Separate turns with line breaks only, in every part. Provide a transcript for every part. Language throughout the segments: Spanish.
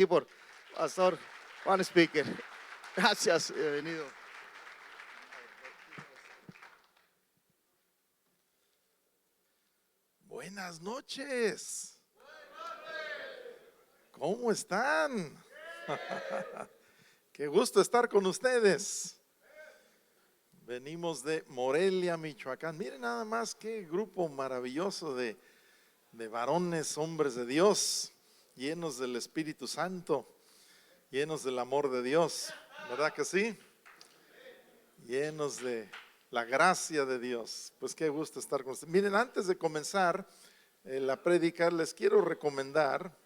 Y por Pastor Juan Speaker. Gracias, bienvenido.
Buenas noches. ¿Cómo están? Qué gusto estar con ustedes. Venimos de Morelia, Michoacán. Miren nada más qué grupo maravilloso de varones, hombres de Dios, llenos del Espíritu Santo, llenos del amor de Dios. ¿Verdad que sí? Llenos de la gracia de Dios. Pues qué gusto estar con ustedes. Miren, antes de comenzar la prédica, les quiero recomendar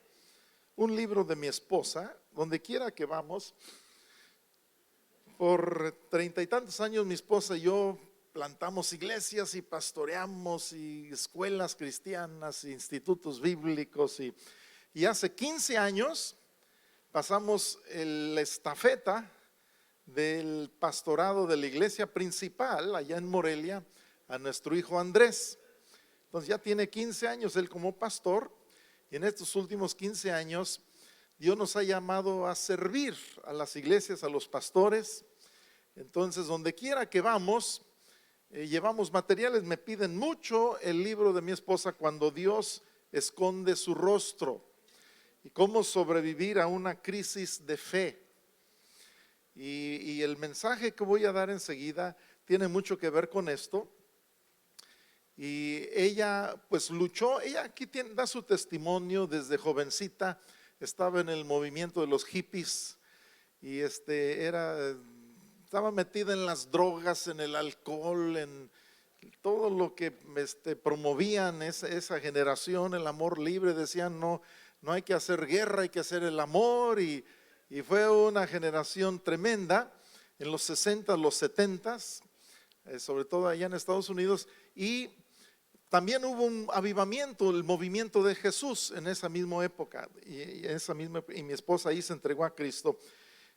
un libro de mi esposa. Donde quiera que vamos, por 30 y tantos años mi esposa y yo plantamos iglesias y pastoreamos y escuelas cristianas, institutos bíblicos, y hace 15 años pasamos la estafeta del pastorado de la iglesia principal allá en Morelia a nuestro hijo Andrés. Entonces ya tiene 15 años él como pastor, y en estos últimos 15 años Dios nos ha llamado a servir a las iglesias, a los pastores. Entonces donde quiera que vamos, llevamos materiales. Me piden mucho el libro de mi esposa, Cuando Dios esconde su rostro, y cómo sobrevivir a una crisis de fe. Y el mensaje que voy a dar enseguida tiene mucho que ver con esto. Y ella pues luchó, ella aquí da su testimonio. Desde jovencita estaba en el movimiento de los hippies y estaba metida en las drogas, en el alcohol, en todo lo que promovían esa generación, el amor libre. Decían no hay que hacer guerra, hay que hacer el amor, y fue una generación tremenda en los 60, los 70, sobre todo allá en Estados Unidos. Y también hubo un avivamiento, el movimiento de Jesús en esa misma época, y mi esposa ahí se entregó a Cristo.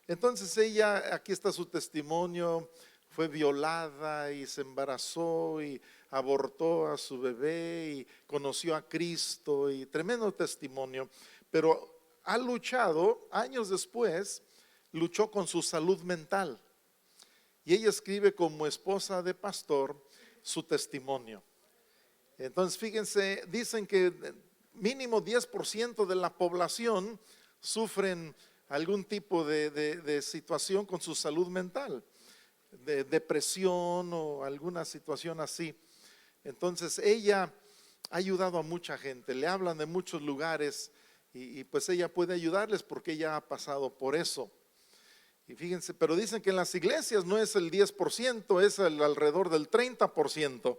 Entonces ella, aquí está su testimonio, fue violada y se embarazó y abortó a su bebé y conoció a Cristo, y tremendo testimonio. Pero ha luchado, años después, luchó con su salud mental, y ella escribe como esposa de pastor su testimonio. Entonces fíjense, dicen que mínimo 10% de la población sufren algún tipo de situación con su salud mental, de depresión o alguna situación así. Entonces ella ha ayudado a mucha gente, le hablan de muchos lugares, y pues ella puede ayudarles porque ella ha pasado por eso. Y fíjense, pero dicen que en las iglesias no es el 10%, es alrededor del 30%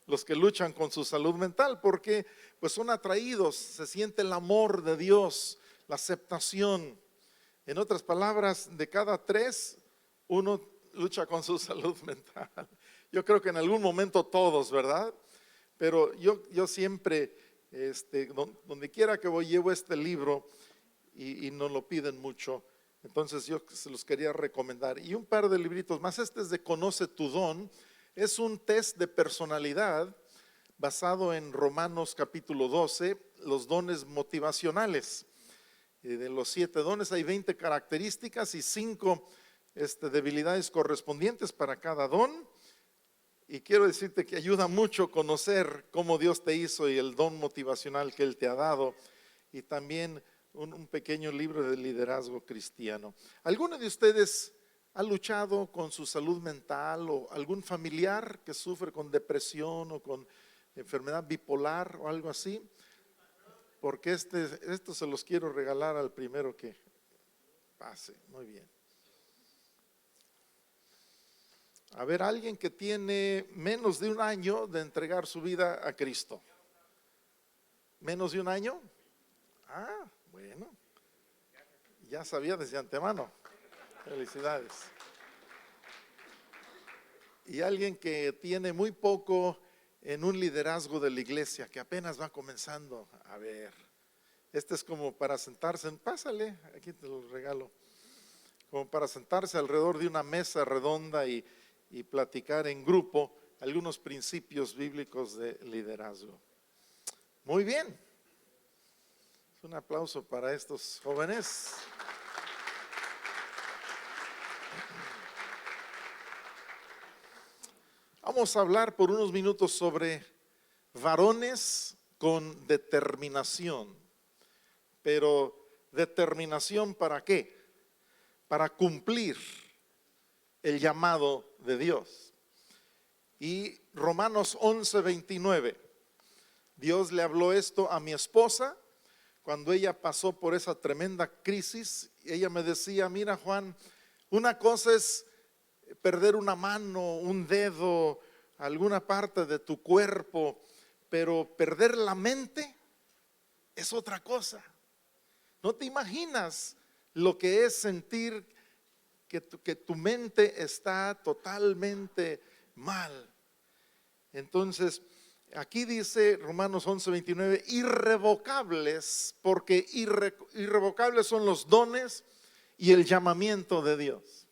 los que luchan con su salud mental, porque pues son atraídos, se siente el amor de Dios, la aceptación. En otras palabras, de cada 3, uno lucha con su salud mental. Yo creo que en algún momento todos, ¿verdad? Pero yo siempre, donde quiera que voy, llevo este libro, y nos lo piden mucho. Entonces yo se los quería recomendar. Y un par de libritos más. Este es de Conoce tu Don. Es un test de personalidad basado en Romanos capítulo 12, los dones motivacionales. De los 7 dones hay 20 características y 5 debilidades correspondientes para cada don. Y quiero decirte que ayuda mucho conocer cómo Dios te hizo y el don motivacional que Él te ha dado. Y también un pequeño libro de liderazgo cristiano. ¿Alguno de ustedes ha luchado con su salud mental, o algún familiar que sufre con depresión o con enfermedad bipolar o algo así? Porque esto se los quiero regalar al primero que pase. Muy bien. A ver, alguien que tiene menos de un año de entregar su vida a Cristo. ¿Menos de un año? Ah, bueno. Ya sabía desde antemano. Felicidades. Y alguien que tiene muy poco en un liderazgo de la iglesia, que apenas va comenzando. A ver, este es como para sentarse, pásale, aquí te lo regalo, como para sentarse alrededor de una mesa redonda y platicar en grupo algunos principios bíblicos de liderazgo. Muy bien. Un aplauso para estos jóvenes. Vamos a hablar por unos minutos sobre varones con determinación. Pero ¿determinación para qué? Para cumplir el llamado de Dios. Y Romanos 11:29. Dios le habló esto a mi esposa cuando ella pasó por esa tremenda crisis. Ella me decía, mira Juan, una cosa es perder una mano, un dedo, alguna parte de tu cuerpo, pero perder la mente es otra cosa. No te imaginas lo que es sentir que tu mente está totalmente mal. Entonces, aquí dice Romanos 11:29, irrevocables, porque irrevocables son los dones y el llamamiento de Dios.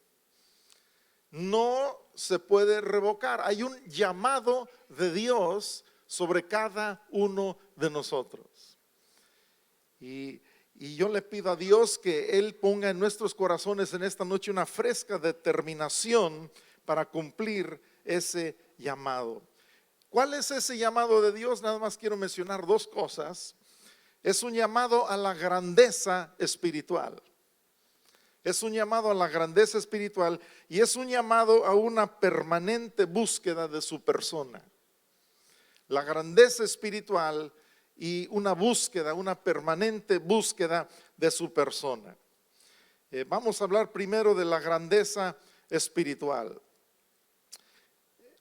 No se puede revocar. Hay un llamado de Dios sobre cada uno de nosotros. Y yo le pido a Dios que Él ponga en nuestros corazones en esta noche una fresca determinación para cumplir ese llamado. ¿Cuál es ese llamado de Dios? Nada más quiero mencionar dos cosas. Es un llamado a la grandeza espiritual. Es un llamado a la grandeza espiritual y es un llamado a una permanente búsqueda de su persona. La grandeza espiritual y una búsqueda, una permanente búsqueda de su persona. Vamos a hablar primero de la grandeza espiritual.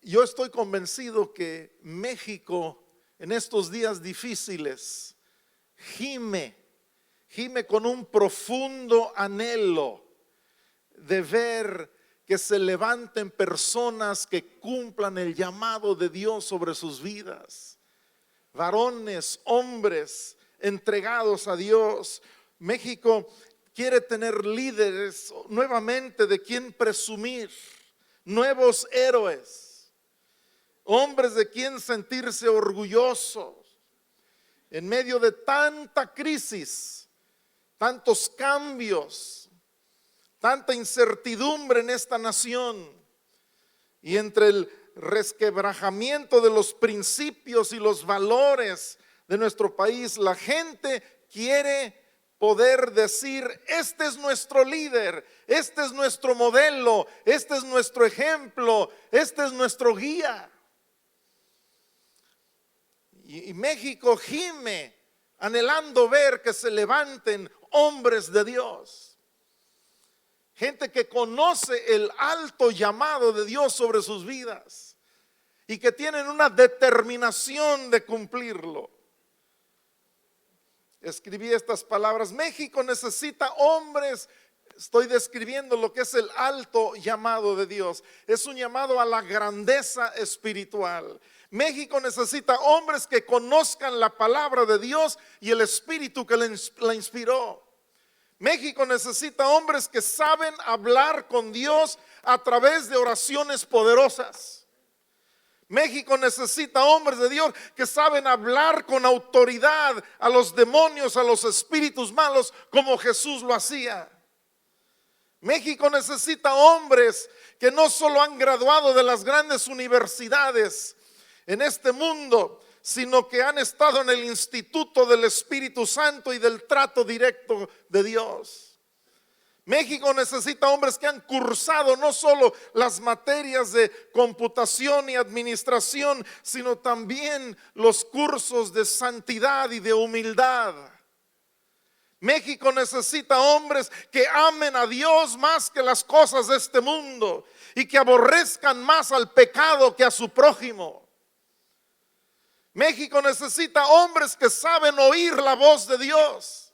Yo estoy convencido que México en estos días difíciles gime con un profundo anhelo de ver que se levanten personas que cumplan el llamado de Dios sobre sus vidas. Varones, hombres entregados a Dios. México quiere tener líderes nuevamente de quien presumir, nuevos héroes, hombres de quien sentirse orgullosos. En medio de tanta crisis, tantos cambios, tanta incertidumbre en esta nación y entre el resquebrajamiento de los principios y los valores de nuestro país, la gente quiere poder decir, este es nuestro líder, este es nuestro modelo, este es nuestro ejemplo, este es nuestro guía. Y México gime anhelando ver que se levanten hombres de Dios, gente que conoce el alto llamado de Dios sobre sus vidas y que tienen una determinación de cumplirlo. Escribí estas palabras: México necesita hombres. Estoy describiendo lo que es el alto llamado de Dios. Es un llamado a la grandeza espiritual. México necesita hombres que conozcan la palabra de Dios y el espíritu que la inspiró. México necesita hombres que saben hablar con Dios a través de oraciones poderosas. México necesita hombres de Dios que saben hablar con autoridad a los demonios, a los espíritus malos, como Jesús lo hacía. México necesita hombres que no solo han graduado de las grandes universidades en este mundo, sino que han estado en el instituto del Espíritu Santo y del trato directo de Dios. México necesita hombres que han cursado no solo las materias de computación y administración, sino también los cursos de santidad y de humildad. México necesita hombres que amen a Dios más que las cosas de este mundo y que aborrezcan más al pecado que a su prójimo. México necesita hombres que saben oír la voz de Dios.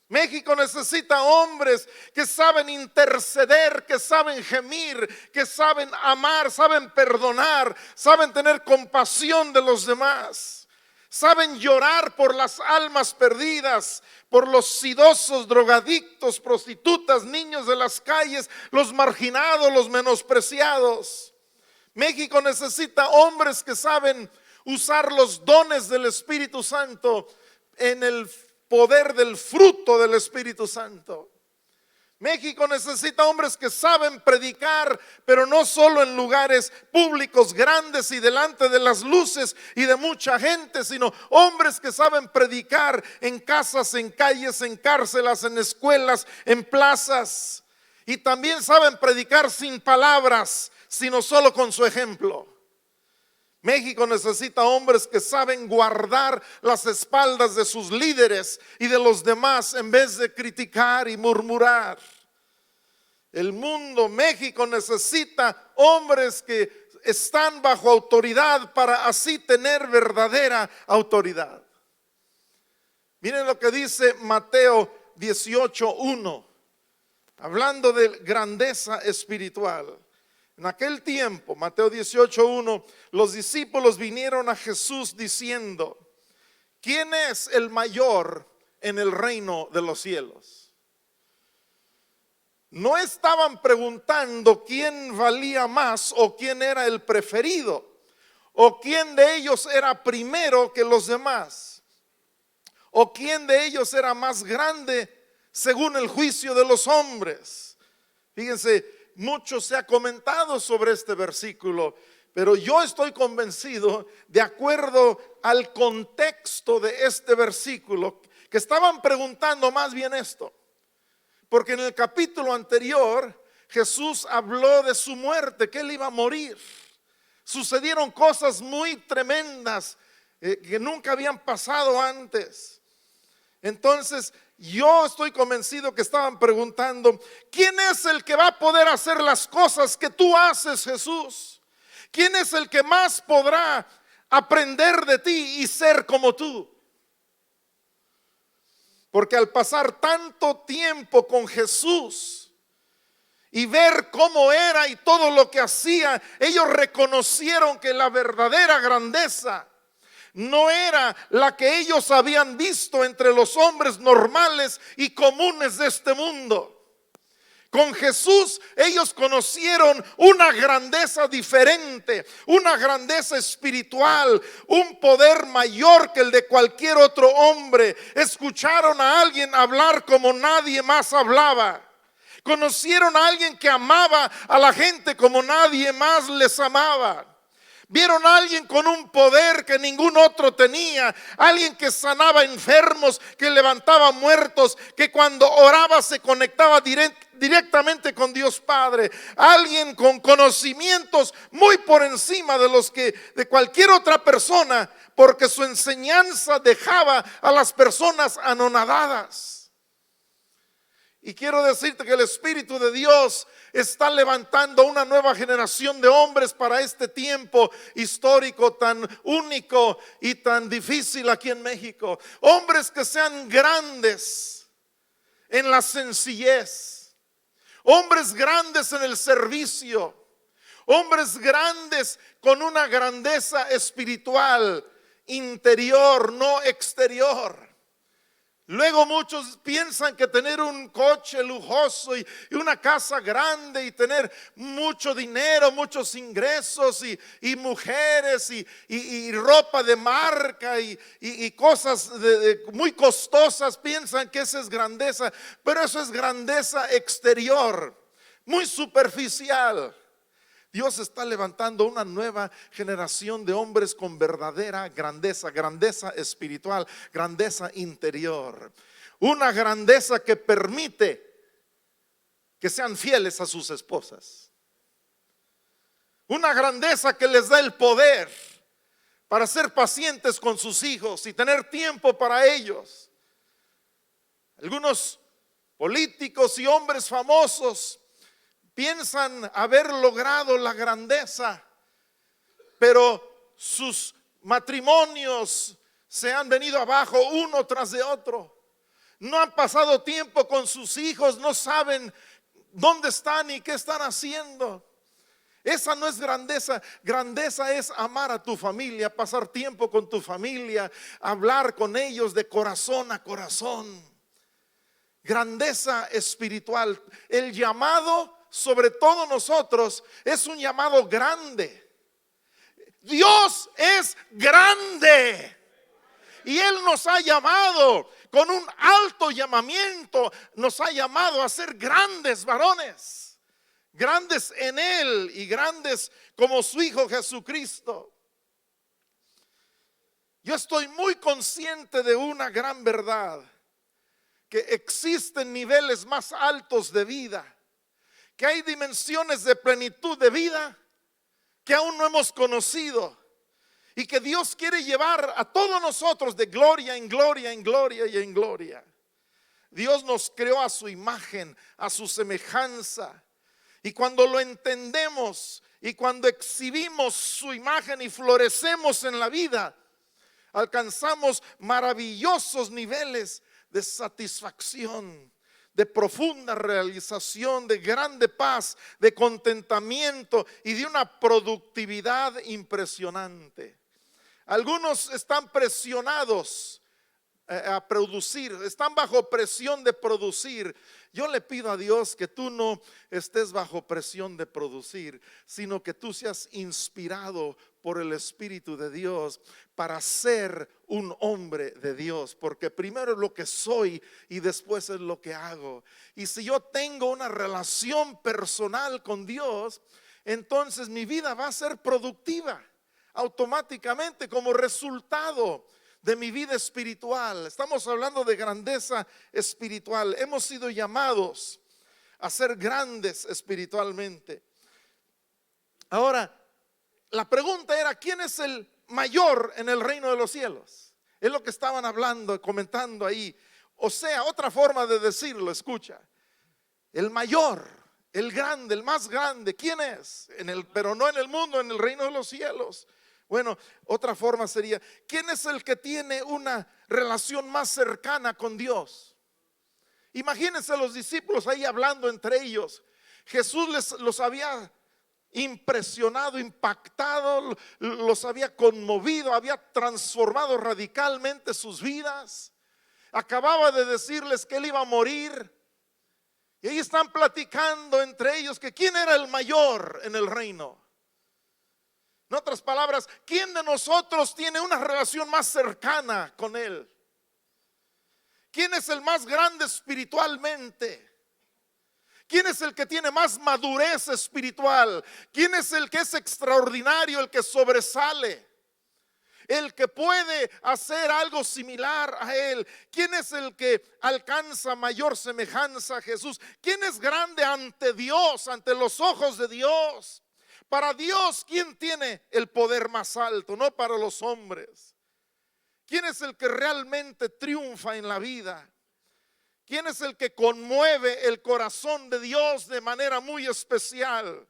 México necesita hombres que saben interceder, que saben gemir, que saben amar, saben perdonar, saben tener compasión de los demás. Saben llorar por las almas perdidas, por los sidosos, drogadictos, prostitutas, niños de las calles, los marginados, los menospreciados. México necesita hombres que saben usar los dones del Espíritu Santo en el poder del fruto del Espíritu Santo. México necesita hombres que saben predicar, pero no solo en lugares públicos grandes y delante de las luces y de mucha gente, sino hombres que saben predicar en casas, en calles, en cárceles, en escuelas, en plazas. Y también saben predicar sin palabras, sino solo con su ejemplo. México necesita hombres que saben guardar las espaldas de sus líderes y de los demás en vez de criticar y murmurar. El mundo, México necesita hombres que están bajo autoridad para así tener verdadera autoridad. Miren lo que dice Mateo 18:1, hablando de grandeza espiritual. En aquel tiempo, Mateo 18:1, los discípulos vinieron a Jesús diciendo: ¿quién es el mayor en el reino de los cielos? No estaban preguntando quién valía más o quién era el preferido o quién de ellos era primero que los demás o quién de ellos era más grande según el juicio de los hombres. Fíjense, mucho se ha comentado sobre este versículo, pero yo estoy convencido, de acuerdo al contexto de este versículo, que estaban preguntando más bien esto. Porque en el capítulo anterior Jesús habló de su muerte, que él iba a morir. Sucedieron cosas muy tremendas que nunca habían pasado antes. Entonces yo estoy convencido que estaban preguntando: ¿quién es el que va a poder hacer las cosas que tú haces, Jesús? ¿Quién es el que más podrá aprender de ti y ser como tú? Porque al pasar tanto tiempo con Jesús y ver cómo era y todo lo que hacía, ellos reconocieron que la verdadera grandeza no era la que ellos habían visto entre los hombres normales y comunes de este mundo. Con Jesús ellos conocieron una grandeza diferente, una grandeza espiritual, un poder mayor que el de cualquier otro hombre. Escucharon a alguien hablar como nadie más hablaba. Conocieron a alguien que amaba a la gente como nadie más les amaba. Vieron a alguien con un poder que ningún otro tenía, alguien que sanaba enfermos, que levantaba muertos, que cuando oraba se conectaba directamente con Dios Padre, alguien con conocimientos muy por encima de los que de cualquier otra persona, porque su enseñanza dejaba a las personas anonadadas. Y quiero decirte que el Espíritu de Dios está levantando una nueva generación de hombres para este tiempo histórico tan único y tan difícil aquí en México. Hombres que sean grandes en la sencillez, hombres grandes en el servicio, hombres grandes con una grandeza espiritual interior, no exterior. Luego muchos piensan que tener un coche lujoso y una casa grande y tener mucho dinero, muchos ingresos y mujeres y ropa de marca y cosas muy costosas, piensan que esa es grandeza, pero eso es grandeza exterior, muy superficial. Dios está levantando una nueva generación de hombres con verdadera grandeza, grandeza espiritual, grandeza interior. Una grandeza que permite que sean fieles a sus esposas. Una grandeza que les da el poder para ser pacientes con sus hijos y tener tiempo para ellos. Algunos políticos y hombres famosos piensan haber logrado la grandeza, pero sus matrimonios se han venido abajo uno tras de otro. No han pasado tiempo con sus hijos, no saben dónde están y qué están haciendo. Esa no es grandeza. Grandeza es amar a tu familia, pasar tiempo con tu familia, hablar con ellos de corazón a corazón. Grandeza espiritual. El llamado sobre todo nosotros es un llamado grande. Dios es grande Y Él nos ha llamado con un alto llamamiento, nos ha llamado a ser grandes varones, grandes en Él y grandes como su Hijo Jesucristo. Yo estoy muy consciente de una gran verdad, que existen niveles más altos de vida, que hay dimensiones de plenitud de vida que aún no hemos conocido, y que Dios quiere llevar a todos nosotros de gloria en gloria, en gloria y en gloria. Dios nos creó a su imagen, a su semejanza, y cuando lo entendemos y cuando exhibimos su imagen y florecemos en la vida, alcanzamos maravillosos niveles de satisfacción, de profunda realización, de grande paz, de contentamiento y de una productividad impresionante. Algunos están presionados a producir, están bajo presión de producir. Yo le pido a Dios que tú no estés bajo presión de producir, sino que tú seas inspirado por el Espíritu de Dios para ser un hombre de Dios, porque primero es lo que soy y después es lo que hago. Y si yo tengo una relación personal con Dios, entonces mi vida va a ser productiva automáticamente como resultado de mi vida espiritual. Estamos hablando de grandeza espiritual. Hemos sido llamados a ser grandes espiritualmente. Ahora, la pregunta era, ¿quién es el mayor en el reino de los cielos? Es lo que estaban hablando, comentando ahí. O sea, otra forma de decirlo, escucha. El mayor, el grande, el más grande, ¿quién es? Pero no en el mundo, en el reino de los cielos. Bueno, otra forma sería, ¿quién es el que tiene una relación más cercana con Dios? Imagínense los discípulos ahí hablando entre ellos. Jesús los había impresionado, impactado, los había conmovido, había transformado radicalmente sus vidas. Acababa de decirles que Él iba a morir. Y ahí están platicando entre ellos que quién era el mayor en el reino. En otras palabras, ¿quién de nosotros tiene una relación más cercana con Él? ¿Quién es el más grande espiritualmente? ¿Quién es el que tiene más madurez espiritual? ¿Quién es el que es extraordinario, el que sobresale? El que puede hacer algo similar a Él. ¿Quién es el que alcanza mayor semejanza a Jesús? ¿Quién es grande ante Dios, ante los ojos de Dios? Para Dios, ¿quién tiene el poder más alto? No para los hombres. ¿Quién es el que realmente triunfa en la vida? ¿Quién es el que conmueve el corazón de Dios de manera muy especial?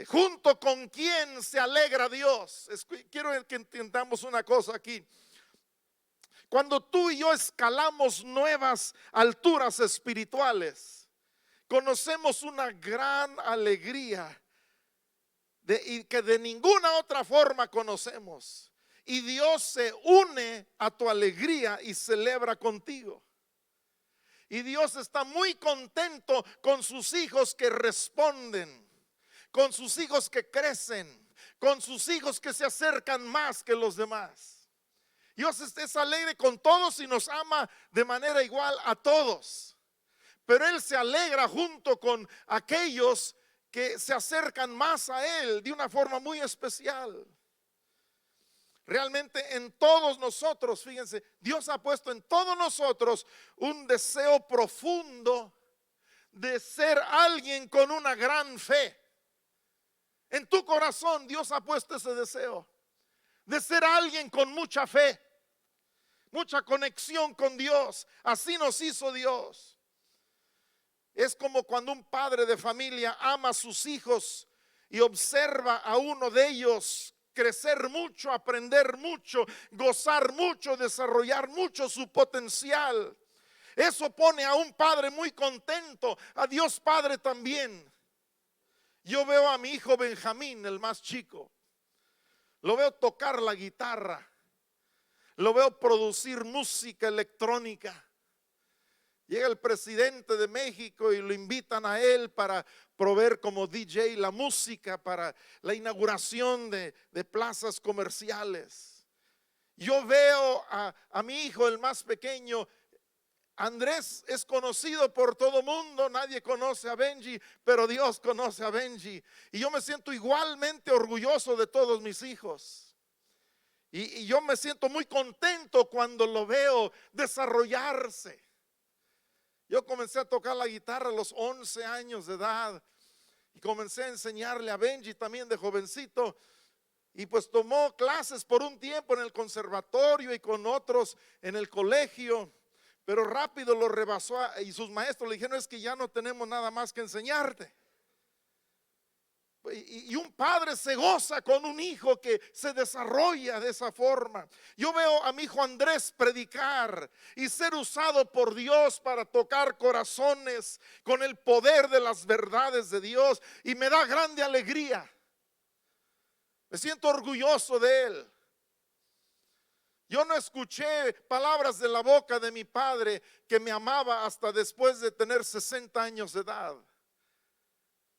¿Junto con quién se alegra Dios? Quiero que entendamos una cosa aquí. Cuando tú y yo escalamos nuevas alturas espirituales, conocemos una gran alegría y que de ninguna otra forma conocemos. Y Dios se une a tu alegría y celebra contigo. Y Dios está muy contento con sus hijos que responden, con sus hijos que crecen, con sus hijos que se acercan más que los demás. Dios es alegre con todos y nos ama de manera igual a todos. Pero Él se alegra junto con aquellos que se acercan más a Él de una forma muy especial. Realmente en todos nosotros, fíjense, Dios ha puesto en todos nosotros un deseo profundo de ser alguien con una gran fe. En tu corazón Dios ha puesto ese deseo de ser alguien con mucha fe, mucha conexión con Dios. Así nos hizo Dios. Es como cuando un padre de familia ama a sus hijos y observa a uno de ellos crecer mucho, aprender mucho, gozar mucho, desarrollar mucho su potencial. Eso pone a un padre muy contento, a Dios Padre también. Yo veo a mi hijo Benjamín, el más chico, lo veo tocar la guitarra, lo veo producir música electrónica. Llega el presidente de México y lo invitan a él para proveer como DJ la música para la inauguración de plazas comerciales. Yo veo a mi hijo, el más pequeño, Andrés, es conocido por todo mundo, nadie conoce a Benji, pero Dios conoce a Benji. Y yo me siento igualmente orgulloso de todos mis hijos. Y yo me siento muy contento cuando lo veo desarrollarse. Yo comencé a tocar la guitarra a los 11 años de edad y comencé a enseñarle a Benji también de jovencito. Y pues tomó clases por un tiempo en el conservatorio y con otros en el colegio. Pero rápido lo rebasó y sus maestros le dijeron: es que ya no tenemos nada más que enseñarte. Y un padre se goza con un hijo que se desarrolla de esa forma. Yo veo a mi hijo Andrés predicar y ser usado por Dios para tocar corazones con el poder de las verdades de Dios, y me da grande alegría. Me siento orgulloso de él. Yo no escuché palabras de la boca de mi padre que me amaba hasta después de tener 60 años de edad.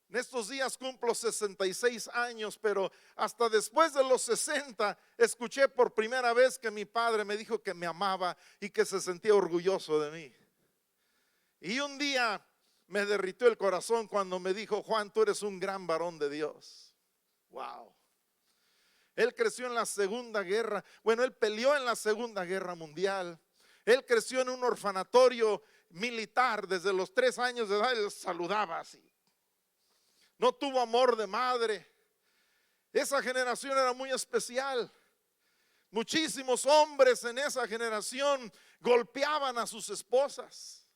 En estos días cumplo 66 años, pero hasta después de los 60 escuché por primera vez que mi padre me dijo que me amaba y que se sentía orgulloso de mí. Y un día me derritió el corazón cuando me dijo: Juan, tú eres un gran varón de Dios. Wow. Él creció en la Segunda Guerra. Bueno, él peleó en la Segunda Guerra Mundial. Él creció en un orfanatorio militar. Desde los 3 años de edad él saludaba así. No tuvo amor de madre. Esa generación era muy especial. Muchísimos hombres en esa generación golpeaban a sus esposas.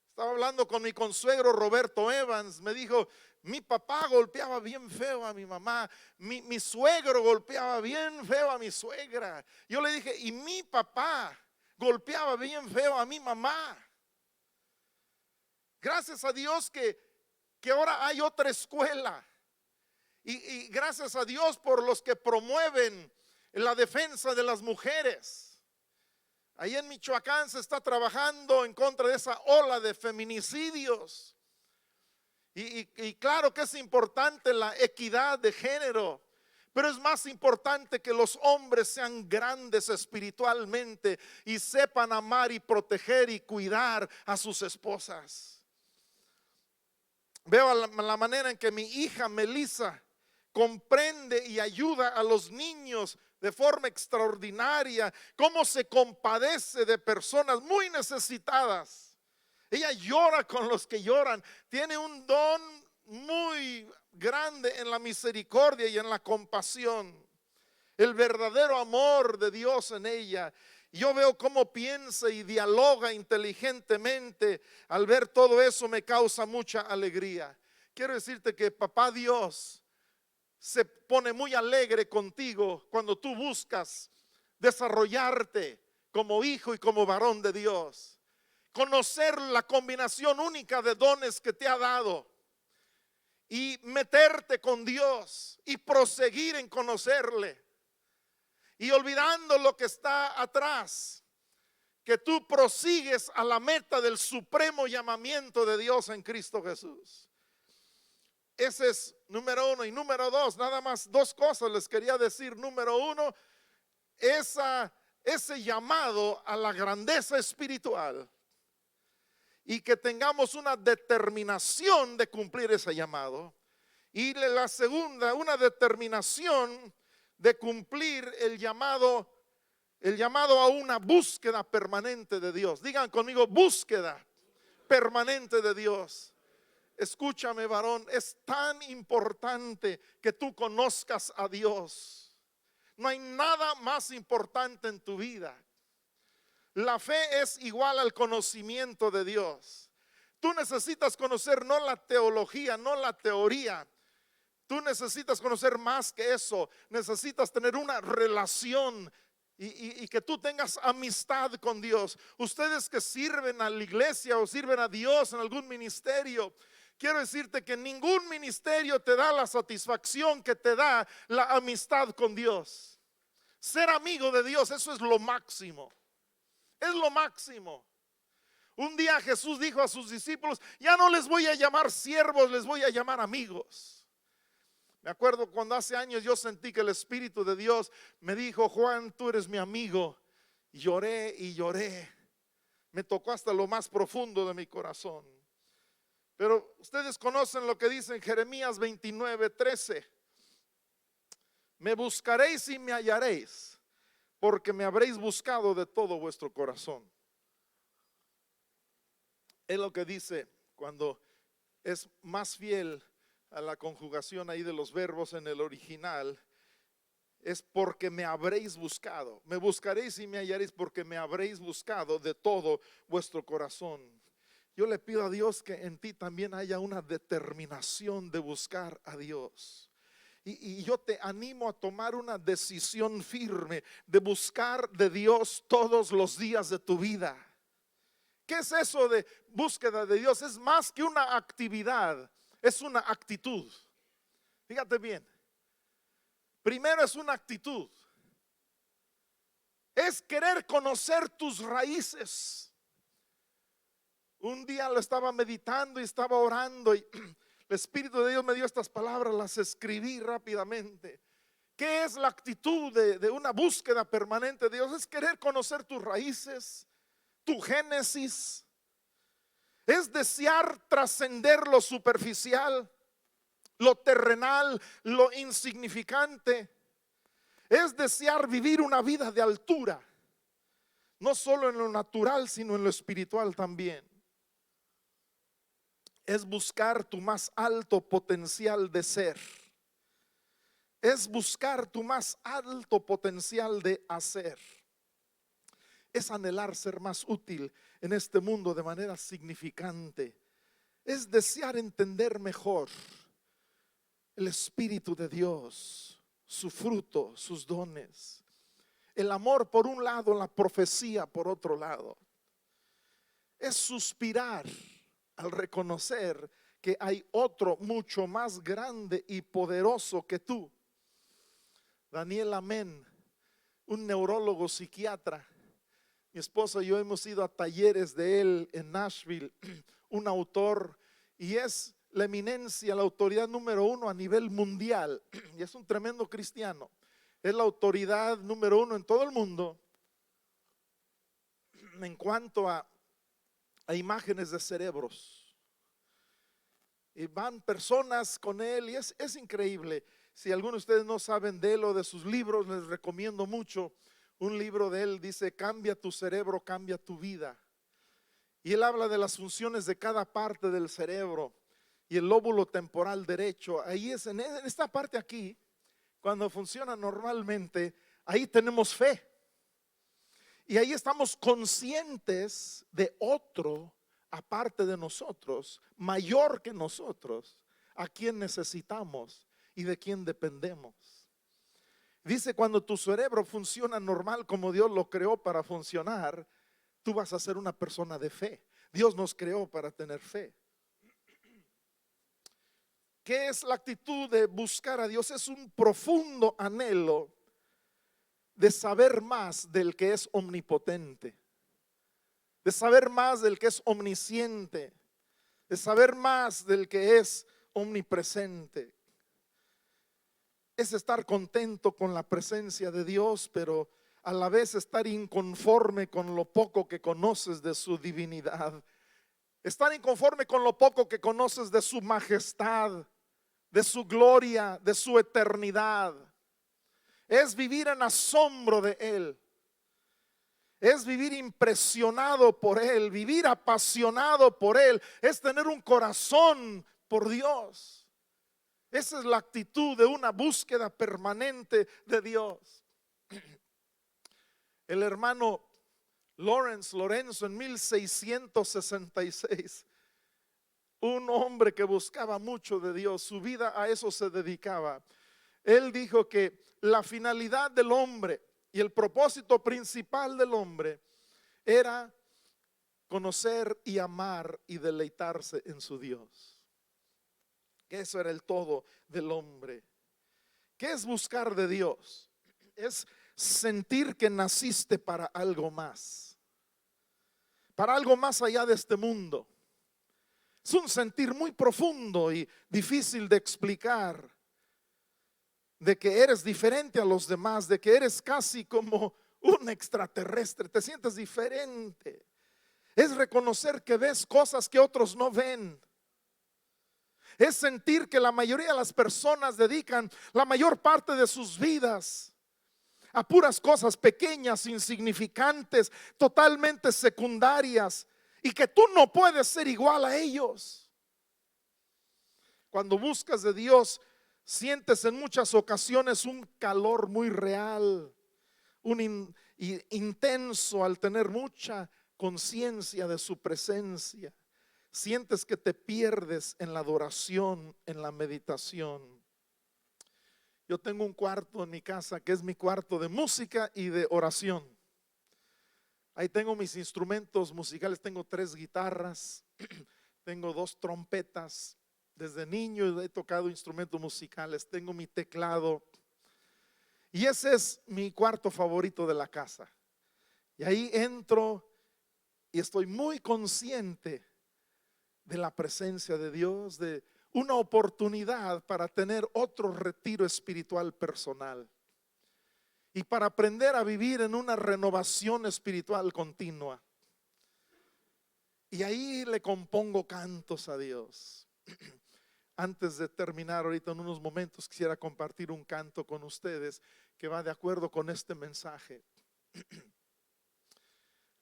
Estaba hablando con mi consuegro Roberto Evans. Me dijo: mi papá golpeaba bien feo a mi mamá. Mi suegro golpeaba bien feo a mi suegra. Yo le dije: y mi papá golpeaba bien feo a mi mamá. Gracias a Dios que ahora hay otra escuela. Y gracias a Dios por los que promueven la defensa de las mujeres. Ahí en Michoacán se está trabajando en contra de esa ola de feminicidios. Y claro que es importante la equidad de género, pero es más importante que los hombres sean grandes espiritualmente y sepan amar y proteger y cuidar a sus esposas. Veo la manera en que mi hija Melissa comprende y ayuda a los niños de forma extraordinaria, cómo se compadece de personas muy necesitadas. Ella llora con los que lloran. Tiene un don muy grande en la misericordia y en la compasión. El verdadero amor de Dios en ella. Yo veo cómo piensa y dialoga inteligentemente. Al ver todo eso me causa mucha alegría. Quiero decirte que Papá Dios se pone muy alegre contigo cuando tú buscas desarrollarte como hijo y como varón de Dios. Conocer la combinación única de dones que te ha dado y meterte con Dios y proseguir en conocerle. Y olvidando lo que está atrás, que tú prosigues a la meta del supremo llamamiento de Dios en Cristo Jesús. Ese es número 1. Y número 2, nada más 2 cosas les quería decir. Número 1, ese llamado a la grandeza espiritual, y que tengamos una determinación de cumplir ese llamado. Y la segunda, una determinación de cumplir el llamado a una búsqueda permanente de Dios. Digan conmigo: búsqueda permanente de Dios. Escúchame, varón, es tan importante que tú conozcas a Dios. No hay nada más importante en tu vida. La fe es igual al conocimiento de Dios. Tú necesitas conocer no la teología, no la teoría. Tú necesitas conocer más que eso. Necesitas tener una relación y que tú tengas amistad con Dios. Ustedes que sirven a la iglesia o sirven a Dios en algún ministerio, quiero decirte que ningún ministerio te da la satisfacción que te da la amistad con Dios. Ser amigo de Dios, eso es lo máximo. Es lo máximo. Un día Jesús dijo a sus discípulos: ya no les voy a llamar siervos, les voy a llamar amigos. Me acuerdo cuando hace años yo sentí que el Espíritu de Dios me dijo: Juan, tú eres mi amigo. Y lloré y lloré. Me tocó hasta lo más profundo de mi corazón. Pero ustedes conocen lo que dice en Jeremías 29:13. Me buscaréis y me hallaréis, porque me habréis buscado de todo vuestro corazón. Es lo que dice cuando es más fiel a la conjugación ahí de los verbos en el original. Es porque me habréis buscado. Me buscaréis y me hallaréis, porque me habréis buscado de todo vuestro corazón. Yo le pido a Dios que en ti también haya una determinación de buscar a Dios. Y yo te animo a tomar una decisión firme de buscar de Dios todos los días de tu vida. ¿Qué es eso de búsqueda de Dios? Es más que una actividad, es una actitud. Fíjate bien. Primero es una actitud. Es querer conocer tus raíces. Un día lo estaba meditando y estaba orando, y el Espíritu de Dios me dio estas palabras, las escribí rápidamente. ¿Qué es la actitud de una búsqueda permanente de Dios? Es querer conocer tus raíces, tu génesis. Es desear trascender lo superficial, lo terrenal, lo insignificante. Es desear vivir una vida de altura, no solo en lo natural, sino en lo espiritual también. Es buscar tu más alto potencial de ser. Es buscar tu más alto potencial de hacer. Es anhelar ser más útil en este mundo de manera significante. Es desear entender mejor el Espíritu de Dios, su fruto, sus dones. El amor por un lado, la profecía por otro lado. Es suspirar al reconocer que hay otro mucho más grande y poderoso que tú. Daniel Amen, un neurólogo psiquiatra, mi esposa y yo hemos ido a talleres de él en Nashville, un autor, y es la eminencia, la autoridad número 1 a nivel mundial, y es un tremendo cristiano. Es la autoridad número 1 en todo el mundo en cuanto a imágenes de cerebros. Y van personas con él y es increíble. Si algunos de ustedes no saben de él o de sus libros, les recomiendo mucho un libro de él. Dice: cambia tu cerebro, cambia tu vida. Y él habla de las funciones de cada parte del cerebro. Y el lóbulo temporal derecho, ahí es en esta parte aquí, cuando funciona normalmente, ahí tenemos fe. Y ahí estamos conscientes de otro aparte de nosotros, mayor que nosotros, a quien necesitamos y de quien dependemos. Dice: cuando tu cerebro funciona normal como Dios lo creó para funcionar, tú vas a ser una persona de fe. Dios nos creó para tener fe. ¿Qué es la actitud de buscar a Dios? Es un profundo anhelo de saber más del que es omnipotente, de saber más del que es omnisciente, de saber más del que es omnipresente. Es estar contento con la presencia de Dios, pero a la vez estar inconforme con lo poco que conoces de su divinidad. Estar inconforme con lo poco que conoces de su majestad, de su gloria, de su eternidad. Es vivir en asombro de Él. Es vivir impresionado por Él, vivir apasionado por Él. Es tener un corazón por Dios. Esa es la actitud de una búsqueda permanente de Dios. El hermano Lorenzo en 1666, un hombre que buscaba mucho de Dios, su vida a eso se dedicaba. Él dijo que la finalidad del hombre y el propósito principal del hombre era conocer y amar y deleitarse en su Dios. Que eso era el todo del hombre. ¿Qué es buscar de Dios? Es sentir que naciste para algo más allá de este mundo. Es un sentir muy profundo y difícil de explicar. de que eres diferente a los demás, de que eres casi como un extraterrestre, te sientes diferente. Es reconocer que ves cosas que otros no ven. Es sentir que la mayoría de las personas dedican la mayor parte de sus vidas a puras cosas pequeñas, insignificantes, totalmente secundarias, y que tú no puedes ser igual a ellos. Cuando buscas de Dios, sientes en muchas ocasiones un calor muy real, intenso, al tener mucha conciencia de su presencia. Sientes que te pierdes en la adoración, en la meditación. Yo tengo un cuarto en mi casa que es mi cuarto de música y de oración. Ahí tengo mis instrumentos musicales, tengo 3 guitarras, tengo 2 trompetas. Desde niño he tocado instrumentos musicales, tengo mi teclado. Y ese es mi cuarto favorito de la casa. Y ahí entro y estoy muy consciente de la presencia de Dios, de una oportunidad para tener otro retiro espiritual personal y para aprender a vivir en una renovación espiritual continua. Y ahí le compongo cantos a Dios. Antes de terminar ahorita, en unos momentos, quisiera compartir un canto con ustedes que va de acuerdo con este mensaje.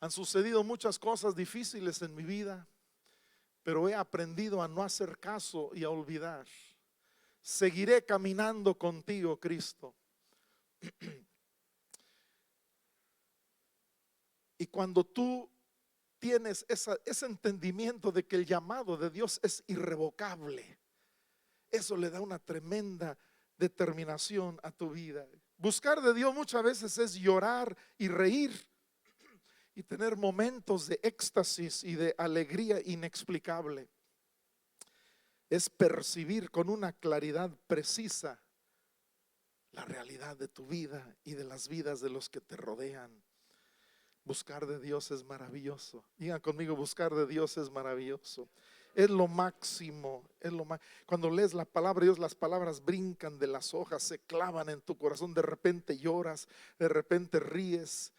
Han sucedido muchas cosas difíciles en mi vida, pero he aprendido a no hacer caso y a olvidar. Seguiré caminando contigo, Cristo. Y cuando tú tienes ese entendimiento de que el llamado de Dios es irrevocable, eso le da una tremenda determinación a tu vida. Buscar de Dios muchas veces es llorar y reír y tener momentos de éxtasis y de alegría inexplicable. Es percibir con una claridad precisa la realidad de tu vida y de las vidas de los que te rodean. Buscar de Dios es maravilloso. Digan conmigo, buscar de Dios es maravilloso. Es lo máximo, cuando lees la palabra de Dios, las palabras brincan de las hojas, se clavan en tu corazón. De repente lloras, de repente ríes.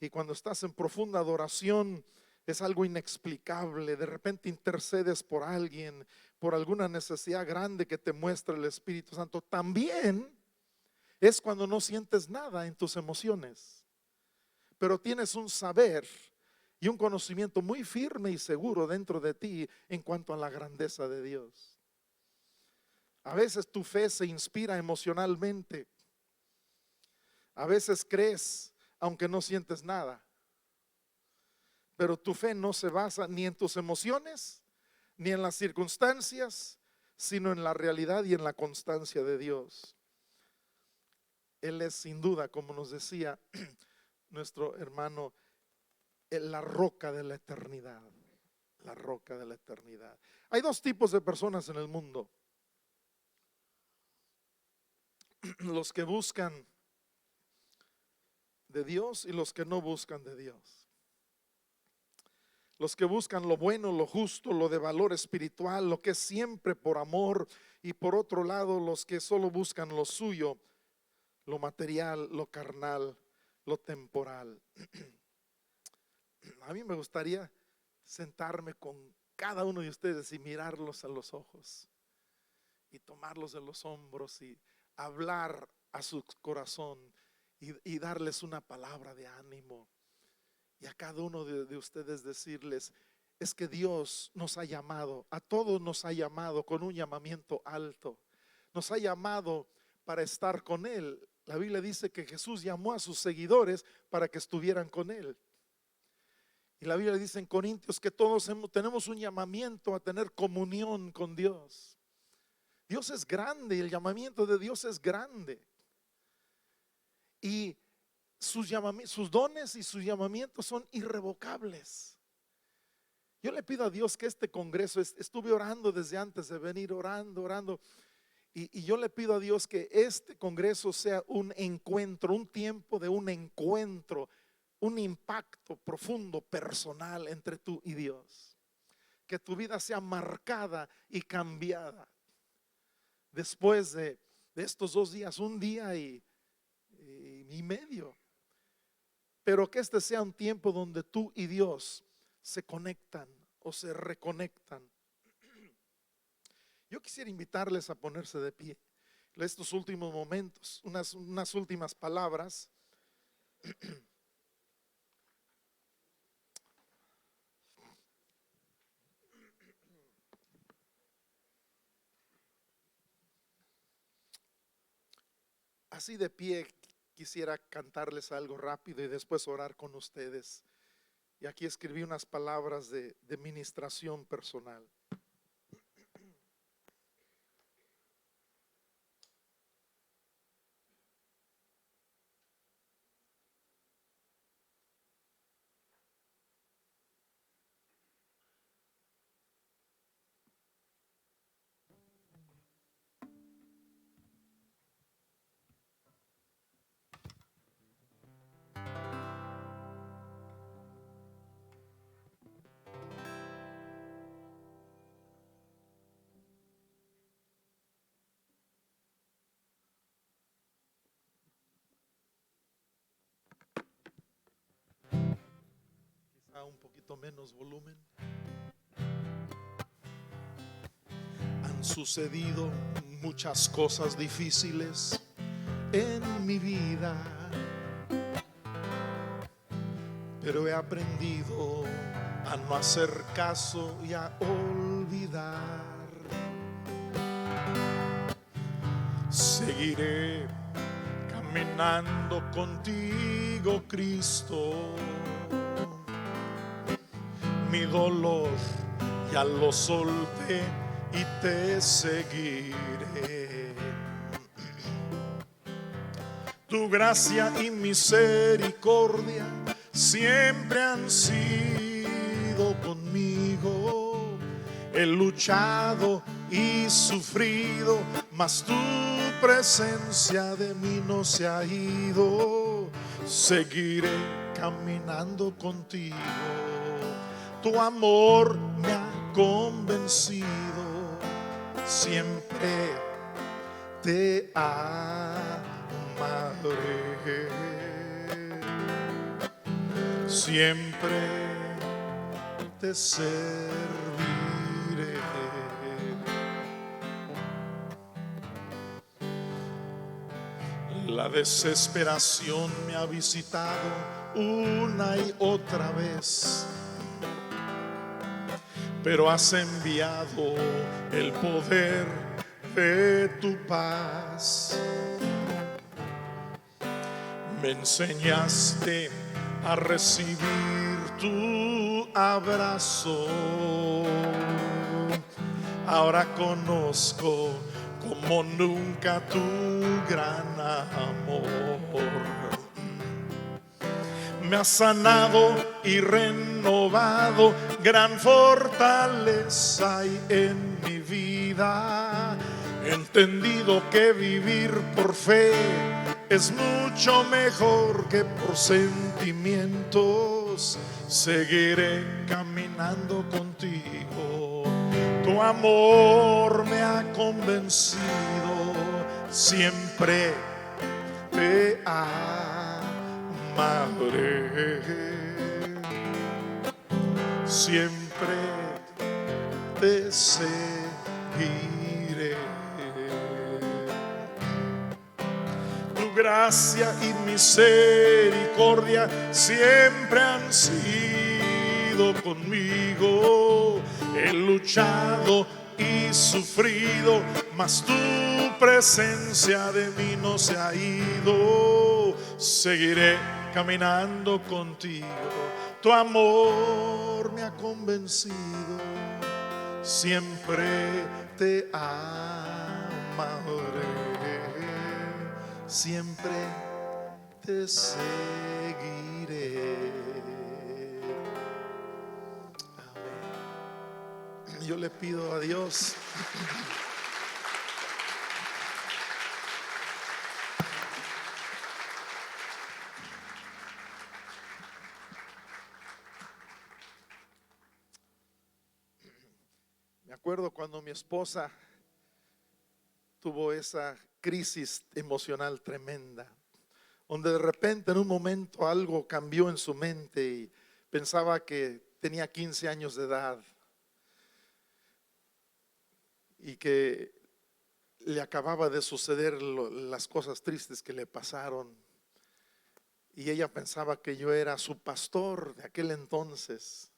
Y cuando estás en profunda adoración, es algo inexplicable. De repente intercedes por alguien, por alguna necesidad grande que te muestra el Espíritu Santo. También es cuando no sientes nada en tus emociones, pero tienes un saber y un conocimiento muy firme y seguro dentro de ti en cuanto a la grandeza de Dios. A veces tu fe se inspira emocionalmente. A veces crees aunque no sientes nada. Pero tu fe no se basa ni en tus emociones, ni en las circunstancias, sino en la realidad y en la constancia de Dios. Él es sin duda, como nos decía nuestro hermano, la roca de la eternidad. La roca de la eternidad. Hay 2 tipos de personas en el mundo: los que buscan de Dios y los que no buscan de Dios. Los que buscan lo bueno, lo justo, lo de valor espiritual, lo que es siempre por amor. Y por otro lado, los que solo buscan lo suyo, lo material, lo carnal, lo temporal. A mí me gustaría sentarme con cada uno de ustedes y mirarlos a los ojos y tomarlos de los hombros y hablar a su corazón y darles una palabra de ánimo. Y a cada uno de ustedes decirles: es que Dios nos ha llamado, a todos nos ha llamado con un llamamiento alto. Nos ha llamado para estar con Él. La Biblia dice que Jesús llamó a sus seguidores para que estuvieran con Él. Y la Biblia dice en Corintios que todos tenemos un llamamiento a tener comunión con Dios. Dios es grande y el llamamiento de Dios es grande. Y sus dones y sus llamamientos son irrevocables. Yo le pido a Dios que este congreso, estuve orando desde antes de venir, orando. Y yo le pido a Dios que este congreso sea un encuentro, un tiempo de un encuentro, un impacto profundo, personal entre tú y Dios. Que tu vida sea marcada y cambiada después de de estos 2 días, un día y medio. Pero que este sea un tiempo donde tú y Dios se conectan o se reconectan. Yo quisiera invitarles a ponerse de pie estos últimos momentos, unas últimas palabras. Así de pie quisiera cantarles algo rápido y después orar con ustedes. Y aquí escribí unas palabras de ministración personal. Quizá un poquito menos volumen. Han sucedido muchas cosas difíciles en mi vida, pero he aprendido a no hacer caso y a olvidar. Seguiré caminando contigo, Cristo. Mi dolor ya lo solté y te seguiré. Tu gracia y misericordia siempre han sido conmigo. He luchado y sufrido, mas tu presencia de mí no se ha ido. Seguiré caminando contigo. Tu amor me ha convencido. Siempre te amaré. Siempre te serviré. La desesperación me ha visitado una y otra vez, pero has enviado el poder de tu paz. Me enseñaste a recibir tu abrazo. Ahora conozco como nunca tu gran amor. Me has sanado y renovado, gran fortaleza hay en mi vida. He entendido que vivir por fe es mucho mejor que por sentimientos. Seguiré caminando contigo. Tu amor me ha convencido. Siempre te amaré. Siempre te seguiré. Tu gracia y misericordia siempre han sido conmigo. He luchado y sufrido, mas tu presencia de mí no se ha ido. Seguiré caminando contigo. Tu amor me ha convencido. Siempre te amaré. Siempre te seguiré. Amén. Yo le pido a Dios me acuerdo cuando mi esposa tuvo esa crisis emocional tremenda, donde de repente en un momento algo cambió en su mente y pensaba que tenía 15 años de edad y que le acababa de suceder las cosas tristes que le pasaron. Y ella pensaba que yo era su pastor de aquel entonces.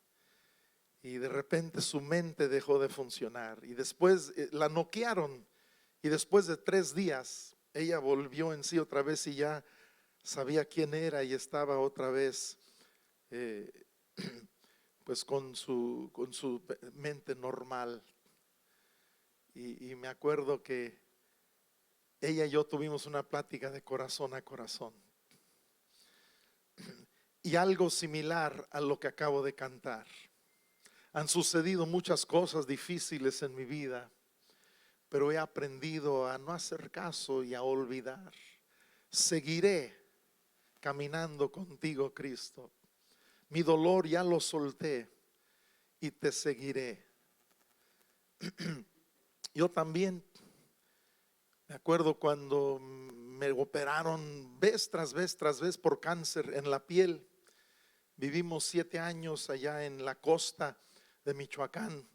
Y de repente su mente dejó de funcionar. Y después la noquearon. Y después de 3 días, ella volvió en sí otra vez y ya sabía quién era y estaba otra vez eh, pues con su mente normal. Y me acuerdo que ella y yo tuvimos una plática de corazón a corazón. Y algo similar a lo que acabo de cantar. Han sucedido muchas cosas difíciles en mi vida, pero he aprendido a no hacer caso y a olvidar. Seguiré caminando contigo, Cristo. Mi dolor ya lo solté y te seguiré. Yo también me acuerdo cuando me operaron vez tras vez tras vez por cáncer en la piel. Vivimos 7 años allá en la costa de Michoacán.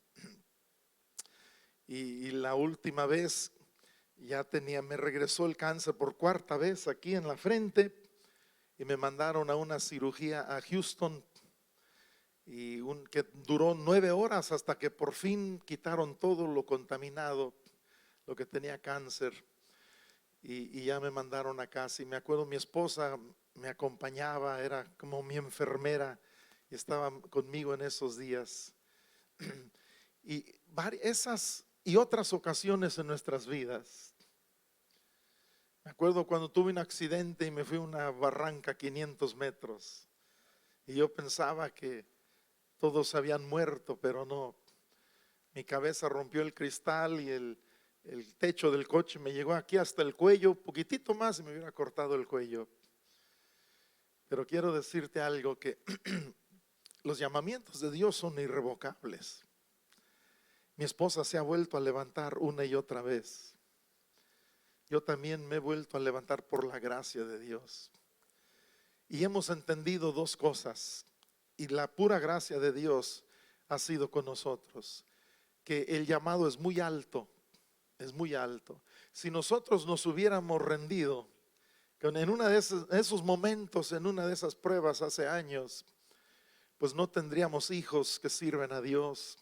Y la última vez me regresó el cáncer por 4ª vez aquí en la frente y me mandaron a una cirugía a Houston que duró 9 horas hasta que por fin quitaron todo lo contaminado, lo que tenía cáncer, y ya me mandaron a casa. Y me acuerdo, mi esposa me acompañaba, era como mi enfermera y estaba conmigo en esos días. Y esas y otras ocasiones en nuestras vidas. Me acuerdo cuando tuve un accidente y me fui a una barranca 500 metros y yo pensaba que todos habían muerto, pero no. Mi cabeza rompió el cristal y el techo del coche me llegó aquí hasta el cuello, poquitito más y me hubiera cortado el cuello. Pero quiero decirte algo, que los llamamientos de Dios son irrevocables. Mi esposa se ha vuelto a levantar una y otra vez. Yo también me he vuelto a levantar por la gracia de Dios. Y hemos entendido 2 cosas. Y la pura gracia de Dios ha sido con nosotros. Que el llamado es muy alto. Es muy alto. Si nosotros nos hubiéramos rendido, en uno de esos momentos, en una de esas pruebas hace años, pues no tendríamos hijos que sirven a Dios.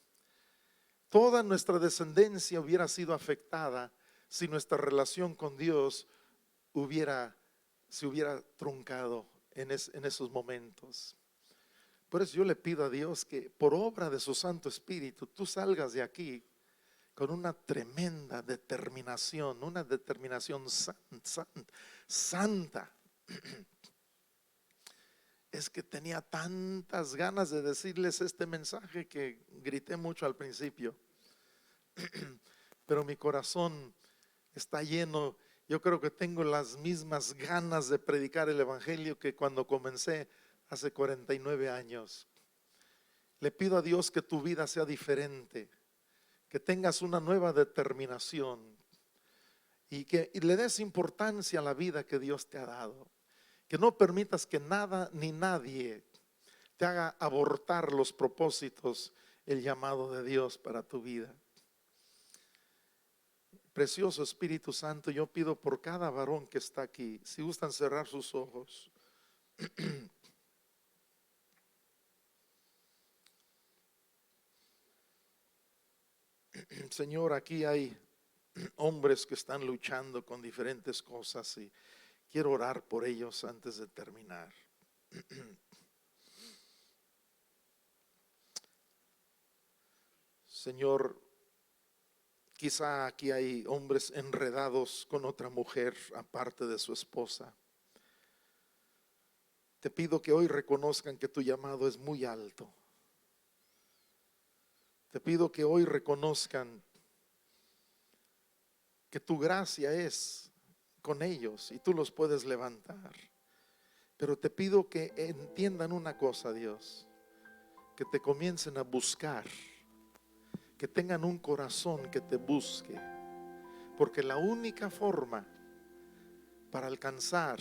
Toda nuestra descendencia hubiera sido afectada si nuestra relación con Dios se hubiera truncado en esos momentos. Por eso yo le pido a Dios que por obra de su Santo Espíritu tú salgas de aquí con una tremenda determinación, una determinación santa. Es que tenía tantas ganas de decirles este mensaje que grité mucho al principio. Pero mi corazón está lleno. Yo creo que tengo las mismas ganas de predicar el evangelio que cuando comencé hace 49 años. Le pido a Dios que tu vida sea diferente, que tengas una nueva determinación y que le des importancia a la vida que Dios te ha dado. Que no permitas que nada ni nadie te haga abortar los propósitos, el llamado de Dios para tu vida. Precioso Espíritu Santo, yo pido por cada varón que está aquí, si gustan cerrar sus ojos. Señor, aquí hay hombres que están luchando con diferentes cosas y quiero orar por ellos antes de terminar. Señor, quizá aquí hay hombres enredados con otra mujer aparte de su esposa. Te pido que hoy reconozcan que tu llamado es muy alto. Te pido que hoy reconozcan que tu gracia es con ellos y tú los puedes levantar. Pero te pido que entiendan una cosa, Dios, que te comiencen a buscar, que tengan un corazón que te busque, porque la única forma para alcanzar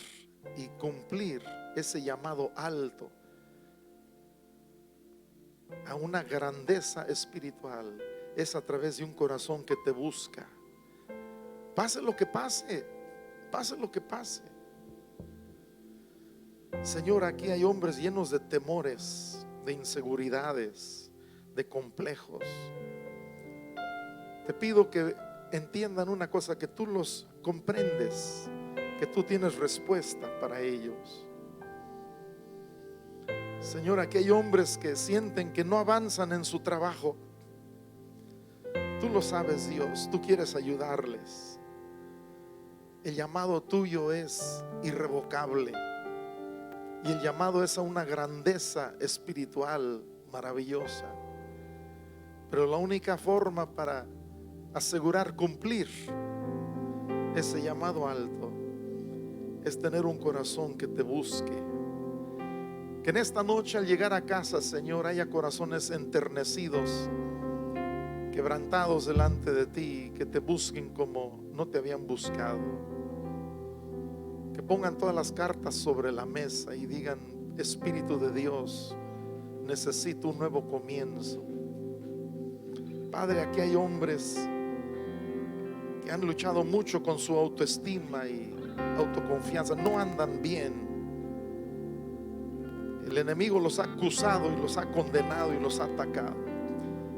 y cumplir ese llamado alto a una grandeza espiritual es a través de un corazón que te busca. Pase lo que pase, pase lo que pase. Señor, aquí hay hombres llenos de temores, de inseguridades, de complejos. Te pido que entiendan una cosa, que tú los comprendes, que tú tienes respuesta para ellos. Señor, aquí hay hombres que sienten que no avanzan en su trabajo. Tú lo sabes, Dios, tú quieres ayudarles. El llamado tuyo es irrevocable y el llamado es a una grandeza espiritual maravillosa. Pero la única forma para asegurar cumplir ese llamado alto es tener un corazón que te busque. Que en esta noche al llegar a casa, Señor, haya corazones enternecidos, quebrantados delante de ti, que te busquen como no te habían buscado. Que pongan todas las cartas sobre la mesa y digan: Espíritu de Dios, necesito un nuevo comienzo. Padre, aquí hay hombres que han luchado mucho con su autoestima y autoconfianza, no andan bien. El enemigo los ha acusado y los ha condenado y los ha atacado.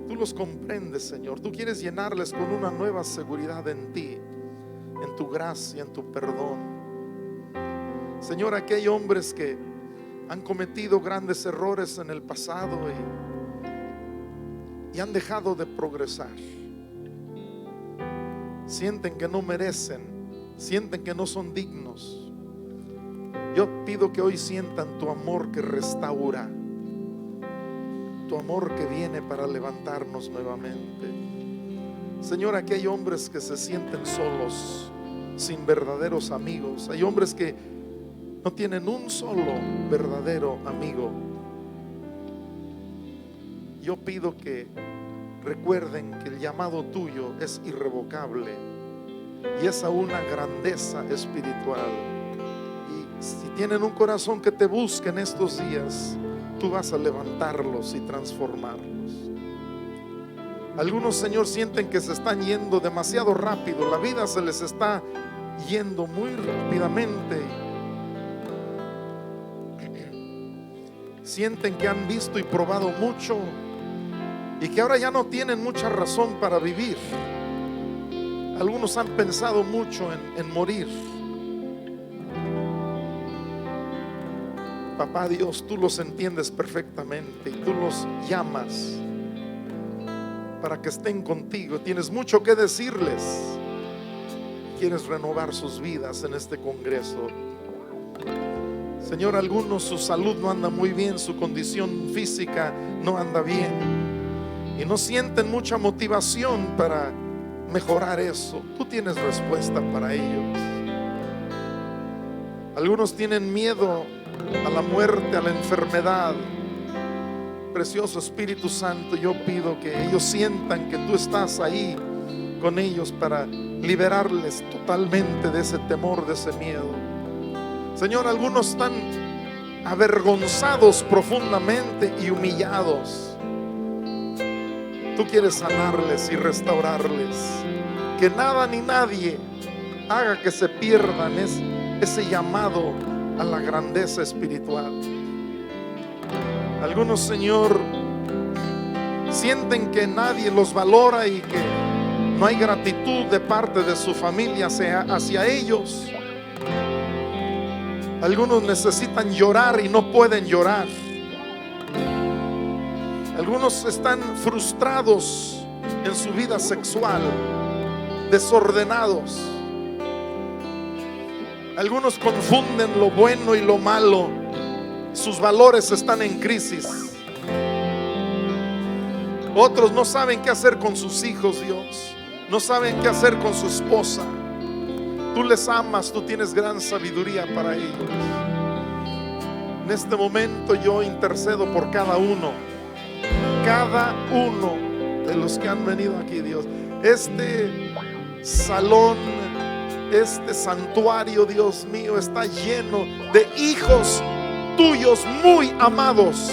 Tú los comprendes, Señor. Tú quieres llenarles con una nueva seguridad en ti, en tu gracia, en tu perdón. Señor, aquí hay hombres que han cometido grandes errores en el pasado y han dejado de progresar. Sienten que no merecen, sienten que no son dignos. Yo pido que hoy sientan tu amor que restaura, tu amor que viene para levantarnos nuevamente. Señor, aquí hay hombres que se sienten solos, sin verdaderos amigos. Hay hombres que no tienen un solo verdadero amigo. Yo pido que recuerden que el llamado tuyo es irrevocable y es a una grandeza espiritual. Y si tienen un corazón que te busque en estos días, tú vas a levantarlos y transformarlos. Algunos, Señor, sienten que se están yendo demasiado rápido. La vida se les está yendo muy rápidamente. Sienten que han visto y probado mucho y que ahora ya no tienen mucha razón para vivir. Algunos han pensado mucho en morir. Papá Dios, tú los entiendes perfectamente y tú los llamas para que estén contigo. Tienes mucho que decirles. Quieres renovar sus vidas en este congreso. Señor, algunos su salud no anda muy bien, su condición física no anda bien y no sienten mucha motivación para mejorar eso. Tú tienes respuesta para ellos. Algunos tienen miedo a la muerte, a la enfermedad. Precioso Espíritu Santo, yo pido que ellos sientan que tú estás ahí con ellos para liberarles totalmente de ese temor, de ese miedo. Señor, algunos están avergonzados profundamente y humillados. Tú quieres sanarles y restaurarles. Que nada ni nadie haga que se pierdan ese llamado a la grandeza espiritual. Algunos, Señor, sienten que nadie los valora y que no hay gratitud de parte de su familia hacia ellos. Algunos necesitan llorar y no pueden llorar. Algunos están frustrados en su vida sexual, desordenados. Algunos confunden lo bueno y lo malo. Sus valores están en crisis. Otros no saben qué hacer con sus hijos, Dios. No saben qué hacer con su esposa. Tú les amas, tú tienes gran sabiduría para ellos. En este momento yo intercedo por cada uno de los que han venido aquí, Dios. Este salón este santuario, Dios mío, está lleno de hijos tuyos muy amados,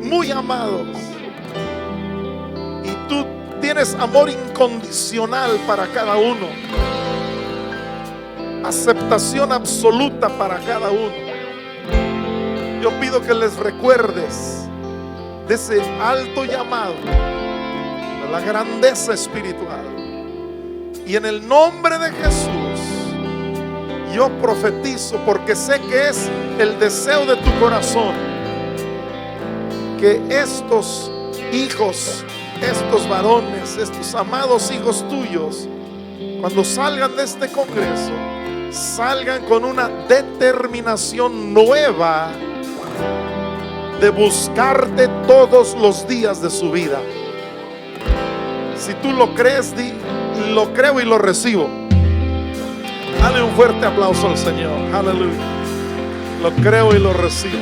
muy amados. Y tú tienes amor incondicional para cada uno, aceptación absoluta para cada uno. Yo pido que les recuerdes de ese alto llamado, de la grandeza espiritual. Y en el nombre de Jesús, yo profetizo, porque sé que es el deseo de tu corazón, que estos hijos, estos varones, estos amados hijos tuyos, cuando salgan de este congreso, salgan con una determinación nueva de buscarte todos los días de su vida. Si tú lo crees, di: lo creo y lo recibo. Dale un fuerte aplauso al Señor. Aleluya. Lo creo y lo recibo.